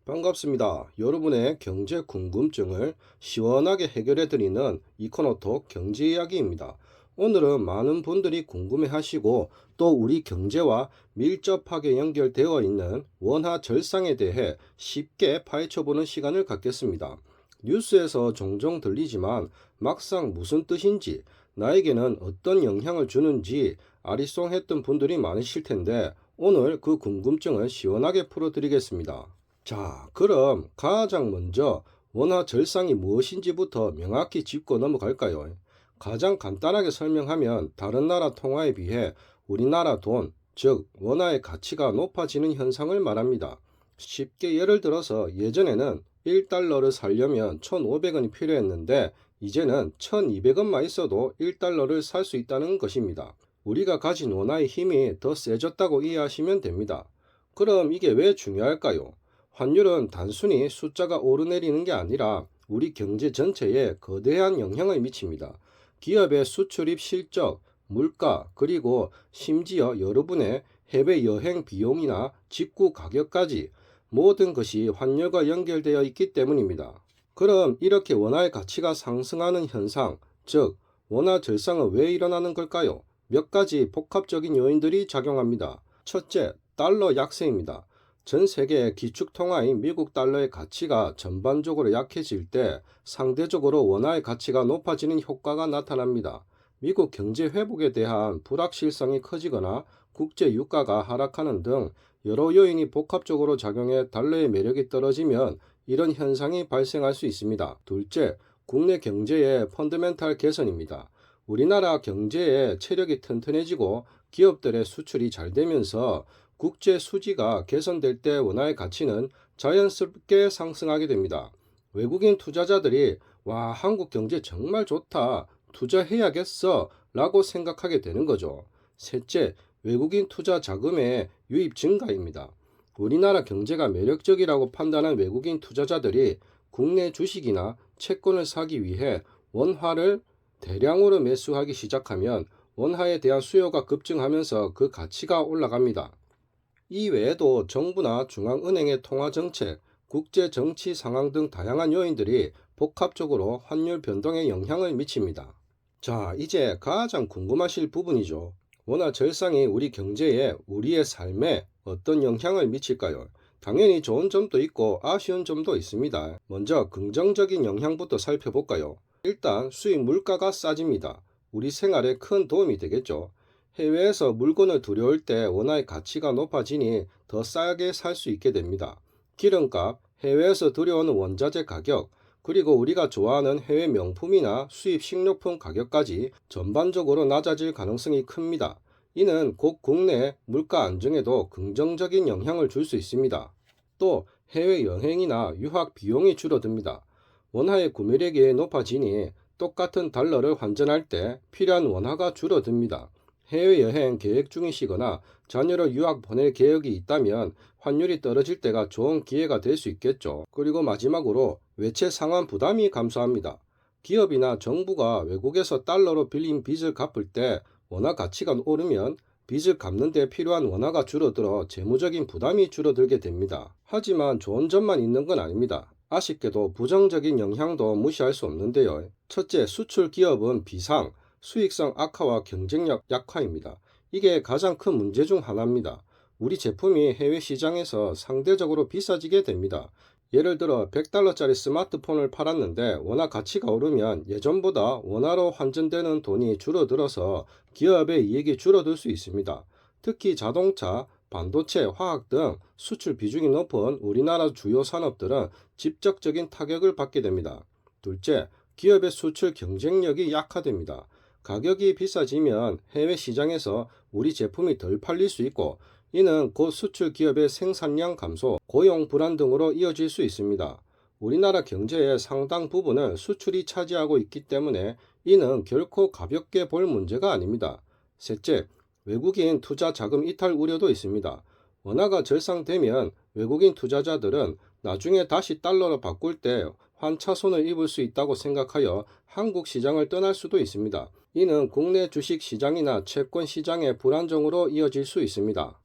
반갑습니다. 여러분의 경제 궁금증을 시원하게 해결해 드리는 이코노톡 경제 이야기입니다. 오늘은 많은 분들이 궁금해 하시고 또 우리 경제와 밀접하게 연결되어 있는 원화 절상에 대해 쉽게 파헤쳐 보는 시간을 갖겠습니다. 뉴스에서 종종 들리지만 막상 무슨 뜻인지, 나에게는 어떤 영향을 주는지 아리송했던 분들이 많으실 텐데 오늘 그 궁금증을 시원하게 풀어 드리겠습니다. 자, 그럼 가장 먼저 원화 절상이 무엇인지부터 명확히 짚고 넘어갈까요? 가장 간단하게 설명하면 다른 나라 통화에 비해 우리나라 돈, 즉 원화의 가치가 높아지는 현상을 말합니다. 쉽게 예를 들어서 예전에는 1달러를 사려면 1,500원이 필요했는데 이제는 1,200원만 있어도 1달러를 살 수 있다는 것입니다. 우리가 가진 원화의 힘이 더 세졌다고 이해하시면 됩니다. 그럼 이게 왜 중요할까요? 환율은 단순히 숫자가 오르내리는 게 아니라 우리 경제 전체에 거대한 영향을 미칩니다. 기업의 수출입 실적, 물가, 그리고 심지어 여러분의 해외 여행 비용이나 직구 가격까지 모든 것이 환율과 연결되어 있기 때문입니다. 그럼 이렇게 원화의 가치가 상승하는 현상, 즉 원화 절상은 왜 일어나는 걸까요? 몇 가지 복합적인 요인들이 작용합니다. 첫째, 달러 약세입니다. 전 세계의 기축통화인 미국 달러의 가치가 전반적으로 약해질 때 상대적으로 원화의 가치가 높아지는 효과가 나타납니다. 미국 경제 회복에 대한 불확실성이 커지거나 국제 유가가 하락하는 등 여러 요인이 복합적으로 작용해 달러의 매력이 떨어지면 이런 현상이 발생할 수 있습니다. 둘째, 국내 경제의 펀더멘탈 개선입니다. 우리나라 경제의 체력이 튼튼해지고 기업들의 수출이 잘 되면서 국제 수지가 개선될 때 원화의 가치는 자연스럽게 상승하게 됩니다. 외국인 투자자들이 와, 한국 경제 정말 좋다, 투자해야겠어 라고 생각하게 되는 거죠. 셋째, 외국인 투자 자금의 유입 증가입니다. 우리나라 경제가 매력적이라고 판단한 외국인 투자자들이 국내 주식이나 채권을 사기 위해 원화를 대량으로 매수하기 시작하면 원화에 대한 수요가 급증하면서 그 가치가 올라갑니다. 이 외에도 정부나 중앙은행의 통화정책, 국제정치 상황 등 다양한 요인들이 복합적으로 환율 변동에 영향을 미칩니다. 자, 이제 가장 궁금하실 부분이죠. 원화 절상이 우리 경제에, 우리의 삶에 어떤 영향을 미칠까요? 당연히 좋은 점도 있고 아쉬운 점도 있습니다. 먼저 긍정적인 영향부터 살펴볼까요? 일단 수입 물가가 싸집니다. 우리 생활에 큰 도움이 되겠죠. 해외에서 물건을 들여올 때 원화의 가치가 높아지니 더 싸게 살 수 있게 됩니다. 기름값, 해외에서 들여오는 원자재 가격, 그리고 우리가 좋아하는 해외 명품이나 수입 식료품 가격까지 전반적으로 낮아질 가능성이 큽니다. 이는 곧 국내 물가 안정에도 긍정적인 영향을 줄 수 있습니다. 또 해외 여행이나 유학 비용이 줄어듭니다. 원화의 구매력이 높아지니 똑같은 달러를 환전할 때 필요한 원화가 줄어듭니다. 해외여행 계획 중이시거나 자녀를 유학 보낼 계획이 있다면 환율이 떨어질 때가 좋은 기회가 될 수 있겠죠. 그리고 마지막으로 외채 상환 부담이 감소합니다. 기업이나 정부가 외국에서 달러로 빌린 빚을 갚을 때 원화 가치가 오르면 빚을 갚는 데 필요한 원화가 줄어들어 재무적인 부담이 줄어들게 됩니다. 하지만 좋은 점만 있는 건 아닙니다. 아쉽게도 부정적인 영향도 무시할 수 없는데요. 첫째, 수출 기업은 비상, 수익성 악화와 경쟁력 약화입니다. 이게 가장 큰 문제 중 하나입니다. 우리 제품이 해외 시장에서 상대적으로 비싸지게 됩니다. 예를 들어 100달러짜리 스마트폰을 팔았는데 원화 가치가 오르면 예전보다 원화로 환전되는 돈이 줄어들어서 기업의 이익이 줄어들 수 있습니다. 특히 자동차, 반도체, 화학 등 수출 비중이 높은 우리나라 주요 산업들은 직접적인 타격을 받게 됩니다. 둘째, 기업의 수출 경쟁력이 약화됩니다. 가격이 비싸지면 해외 시장에서 우리 제품이 덜 팔릴 수 있고 이는 곧 수출 기업의 생산량 감소, 고용 불안 등으로 이어질 수 있습니다. 우리나라 경제의 상당 부분을 수출이 차지하고 있기 때문에 이는 결코 가볍게 볼 문제가 아닙니다. 셋째, 외국인 투자 자금 이탈 우려도 있습니다. 원화가 절상되면 외국인 투자자들은 나중에 다시 달러로 바꿀 때 환차손을 입을 수 있다고 생각하여 한국 시장을 떠날 수도 있습니다. 이는 국내 주식 시장이나 채권 시장의 불안정으로 이어질 수 있습니다.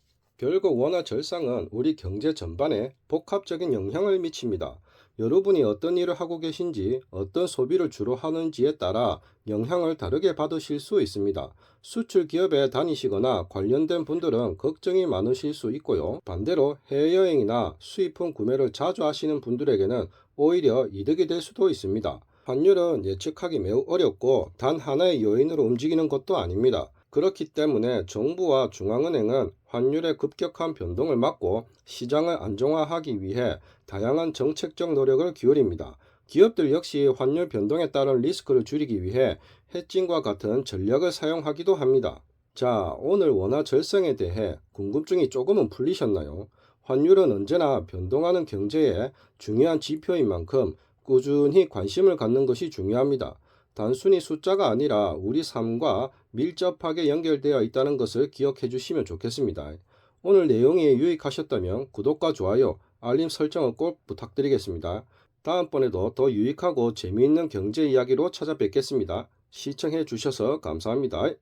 결국 원화 절상은 우리 경제 전반에 복합적인 영향을 미칩니다. 여러분이 어떤 일을 하고 계신지, 어떤 소비를 주로 하는지에 따라 영향을 다르게 받으실 수 있습니다. 수출 기업에 다니시거나 관련된 분들은 걱정이 많으실 수 있고요. 반대로 해외여행이나 수입품 구매를 자주 하시는 분들에게는 오히려 이득이 될 수도 있습니다. 환율은 예측하기 매우 어렵고 단 하나의 요인으로 움직이는 것도 아닙니다. 그렇기 때문에 정부와 중앙은행은 환율의 급격한 변동을 막고 시장을 안정화하기 위해 다양한 정책적 노력을 기울입니다. 기업들 역시 환율 변동에 따른 리스크를 줄이기 위해 해칭과 같은 전략을 사용하기도 합니다. 자, 오늘 원화 절상에 대해 궁금증이 조금은 풀리셨나요? 환율은 언제나 변동하는 경제의 중요한 지표인 만큼 꾸준히 관심을 갖는 것이 중요합니다. 단순히 숫자가 아니라 우리 삶과 밀접하게 연결되어 있다는 것을 기억해 주시면 좋겠습니다. 오늘 내용이 유익하셨다면 구독과 좋아요, 알림 설정을 꼭 부탁드리겠습니다. 다음번에도 더 유익하고 재미있는 경제 이야기로 찾아뵙겠습니다. 시청해 주셔서 감사합니다.